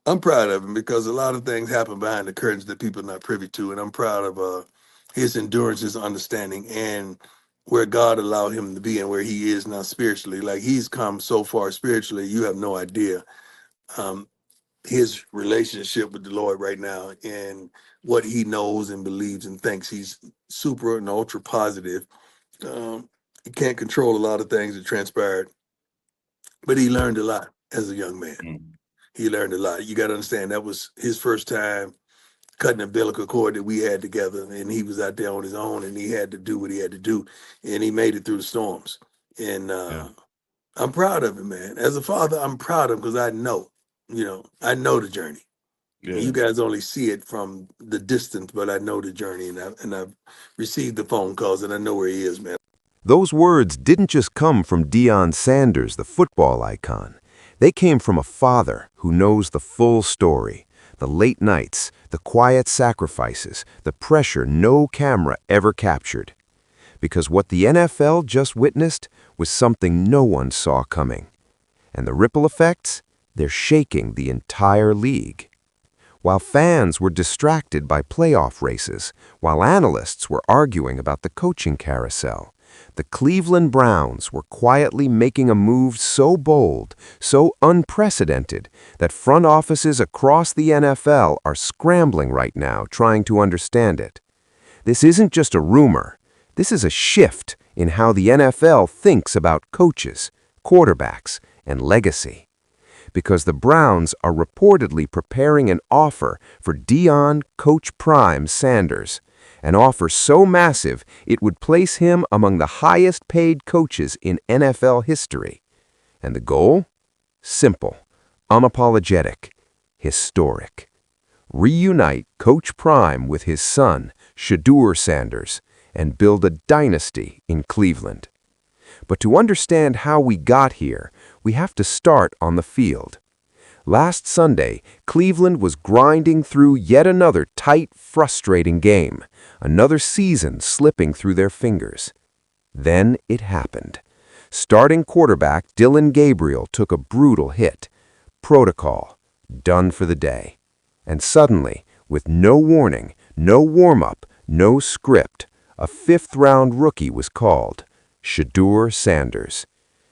I'm proud of him because a lot of things happen behind the curtains that people are not privy to, and I'm proud of his endurance, his understanding, and where God allowed him to be and where he is now spiritually. Like he's come so far spiritually, you have no idea. Um, his relationship with the Lord right now and what he knows and believes and thinks. He's super and ultra positive. He can't control a lot of things that transpired, but he learned a lot as a young man. Mm. He learned a lot. You got to understand that was his first time cutting the umbilical cord that we had together, and he was out there on his own, and he had to do what he had to do, and he made it through the storms. And Yeah. I'm proud of him, man. As a father, I'm proud of him because I know the journey. You Yeah. guys only see it from the distance, but I know the journey, and I've received the phone calls, and I know where he is, man. Those words didn't just come from Deion Sanders, the football icon. They came from a father who knows the full story, the late nights, the quiet sacrifices, the pressure no camera ever captured. Because what the NFL just witnessed was something no one saw coming. And the ripple effects? They're shaking the entire league. While fans were distracted by playoff races, while analysts were arguing about the coaching carousel, the Cleveland Browns were quietly making a move so bold, so unprecedented, that front offices across the NFL are scrambling right now trying to understand it. This isn't just a rumor. This is a shift in how the NFL thinks about coaches, quarterbacks, and legacy. Because the Browns are reportedly preparing an offer for Deion Coach Prime Sanders, an offer so massive it would place him among the highest-paid coaches in NFL history. And the goal? Simple, unapologetic, historic. Reunite Coach Prime with his son, Shedeur Sanders, and build a dynasty in Cleveland. But to understand how we got here, we have to start on the field. Last Sunday, Cleveland was grinding through yet another tight, frustrating game, another season slipping through their fingers. Then it happened. Starting quarterback Dillon Gabriel took a brutal hit. Protocol, done for the day. And suddenly, with no warning, no warm-up, no script, a fifth-round rookie was called, Shedeur Sanders.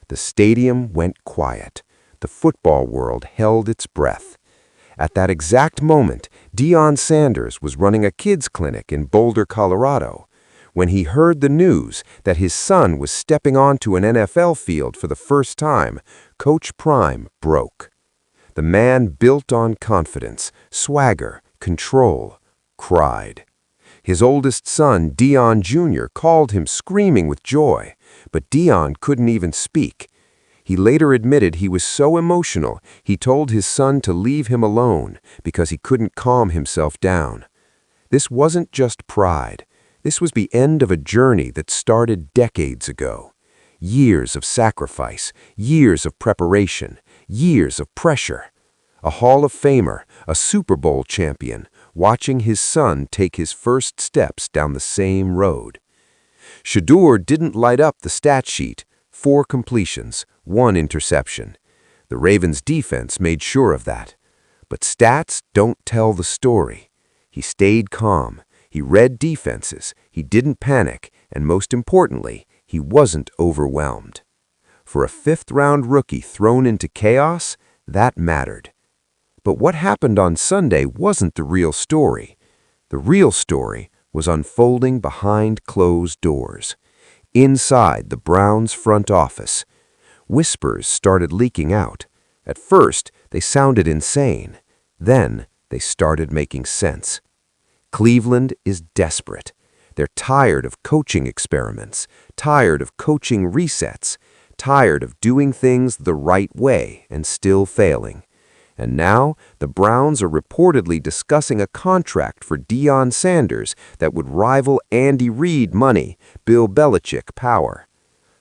The stadium went quiet. The football world held its breath. At that exact moment, Deion Sanders was running a kids' clinic in Boulder, Colorado. When he heard the news that his son was stepping onto an NFL field for the first time, Coach Prime broke. The man built on confidence, swagger, control, cried. His oldest son, Deion Jr., called him screaming with joy, but Deion couldn't even speak. He later admitted he was so emotional, he told his son to leave him alone because he couldn't calm himself down. This wasn't just pride. This was the end of a journey that started decades ago. Years of sacrifice, years of preparation, years of pressure. A Hall of Famer, a Super Bowl champion, watching his son take his first steps down the same road. Sheduer didn't light up the stat sheet. 4 completions, 1 interception. The Ravens' defense made sure of that. But stats don't tell the story. He stayed calm. He read defenses. He didn't panic. And most importantly, he wasn't overwhelmed. For a fifth-round rookie thrown into chaos, that mattered. But what happened on Sunday wasn't the real story. The real story was unfolding behind closed doors. Inside the Browns' front office, whispers started leaking out. At first, they sounded insane. Then, they started making sense. Cleveland is desperate. They're tired of coaching experiments, tired of coaching resets, tired of doing things the right way and still failing. And now, the Browns are reportedly discussing a contract for Deion Sanders that would rival Andy Reid money, Bill Belichick power.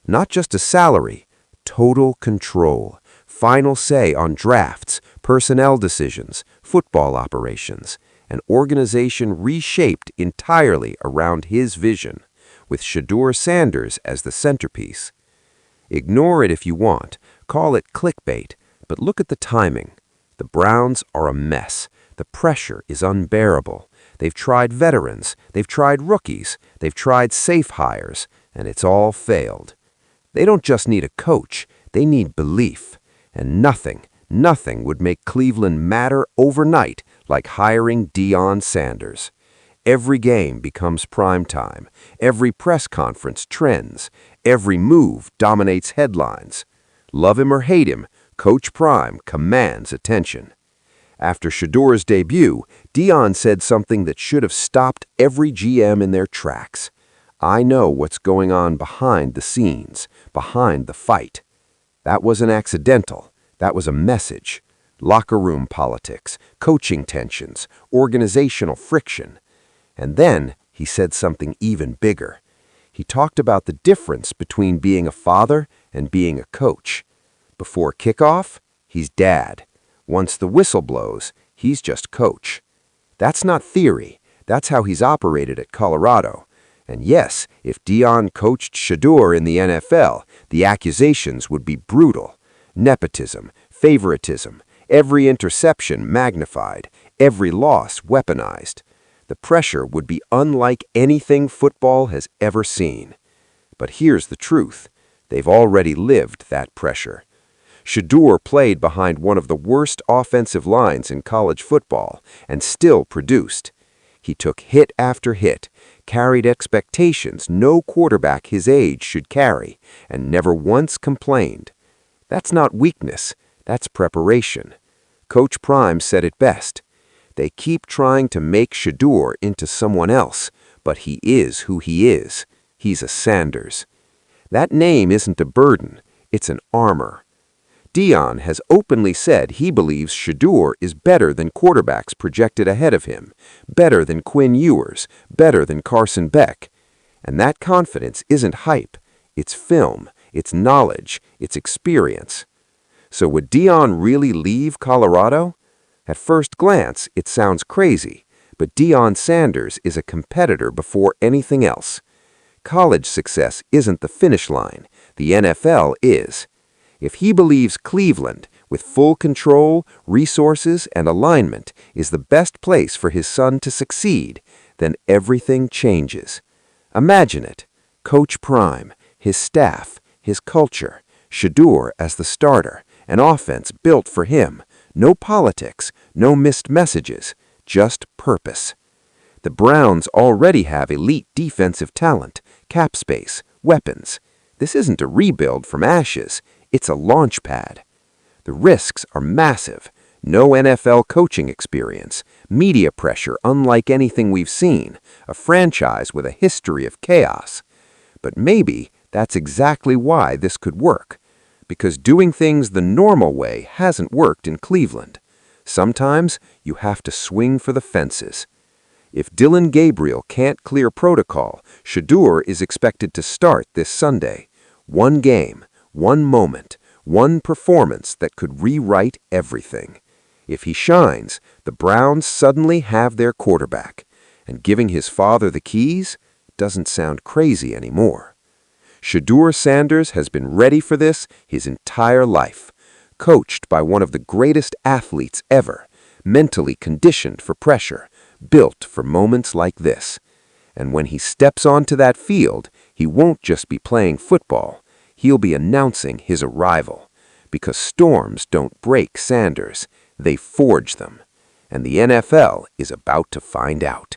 Not just a salary, total control, final say on drafts, personnel decisions, football operations, an organization reshaped entirely around his vision, with Shedeur Sanders as the centerpiece. Ignore it if you want, call it clickbait, but look at the timing. The Browns are a mess. The pressure is unbearable. They've tried veterans, they've tried rookies, they've tried safe hires, and it's all failed. They don't just need a coach, they need belief. And nothing would make Cleveland matter overnight like hiring Deion Sanders. Every game becomes prime time. Every press conference trends. Every move dominates headlines. Love him or hate him, Coach Prime commands attention. After Sheduer's debut, Deion said something that should have stopped every GM in their tracks. "I know what's going on behind the scenes, behind the fight." That wasn't accidental. That was a message. Locker room politics, coaching tensions, organizational friction. And then he said something even bigger. He talked about the difference between being a father and being a coach. Before kickoff, he's dad. Once the whistle blows, he's just coach. That's not theory. That's how he's operated at Colorado. And yes, if Deion coached Sheduer in the NFL, the accusations would be brutal. Nepotism, favoritism, every interception magnified, every loss weaponized. The pressure would be unlike anything football has ever seen. But here's the truth. They've already lived that pressure. Sheduer played behind one of the worst offensive lines in college football and still produced. He took hit after hit, carried expectations no quarterback his age should carry, and never once complained. That's not weakness, that's preparation. Coach Prime said it best. They keep trying to make Sheduer into someone else, but he is who he is. He's a Sanders. That name isn't a burden, it's an armor. Deion has openly said he believes Sheduer is better than quarterbacks projected ahead of him, better than Quinn Ewers, better than Carson Beck. And that confidence isn't hype. It's film, it's knowledge, it's experience. So would Deion really leave Colorado? At first glance, it sounds crazy, but Deion Sanders is a competitor before anything else. College success isn't the finish line. The NFL is. If he believes Cleveland, with full control, resources, and alignment, is the best place for his son to succeed, then everything changes. Imagine it. Coach Prime, his staff, his culture, Sheduer as the starter, an offense built for him. No politics, no missed messages, just purpose. The Browns already have elite defensive talent, cap space, weapons. This isn't a rebuild from ashes. It's a launch pad. The risks are massive. No NFL coaching experience, media pressure unlike anything we've seen, a franchise with a history of chaos. But maybe that's exactly why this could work. Because doing things the normal way hasn't worked in Cleveland. Sometimes you have to swing for the fences. If Dillon Gabriel can't clear protocol, Sheduer is expected to start this Sunday. One game, one moment, one performance that could rewrite everything. If he shines, the Browns suddenly have their quarterback, and giving his father the keys doesn't sound crazy anymore. Shedeur Sanders has been ready for this his entire life, coached by one of the greatest athletes ever, mentally conditioned for pressure, built for moments like this. And when he steps onto that field, he won't just be playing football. He'll be announcing his arrival, because storms don't break Sanders, they forge them. And the NFL is about to find out.